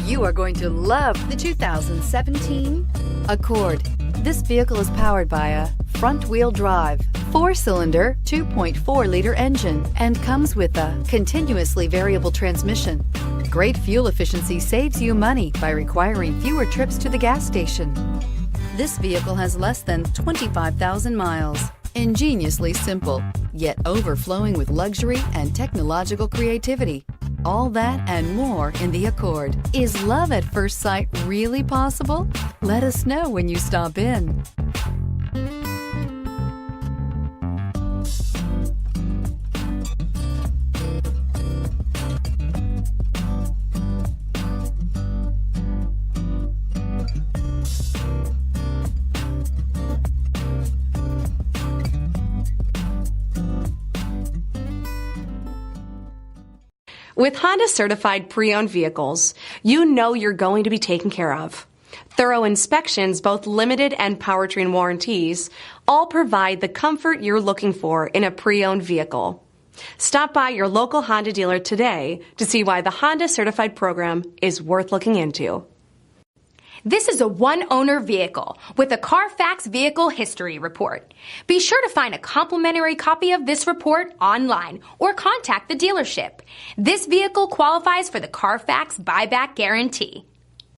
You are going to love the 2017 Accord. This vehicle is powered by a front-wheel drive, 4-cylinder, 2.4-liter engine, and comes with a continuously variable transmission. Great fuel efficiency saves you money by requiring fewer trips to the gas station. This vehicle has less than 25,000 miles. Ingeniously simple, yet overflowing with luxury and technological creativity. All that and more in the Accord. Is love at first sight really possible? Let us know when you stop in. With Honda certified pre-owned vehicles, you know you're going to be taken care of. Thorough inspections, both limited and powertrain warranties, all provide the comfort you're looking for in a pre-owned vehicle. Stop by your local Honda dealer today to see why the Honda certified program is worth looking into. This is a one-owner vehicle with a CARFAX Vehicle History Report. Be sure to find a complimentary copy of this report online or contact the dealership. This vehicle qualifies for the CARFAX Buyback Guarantee.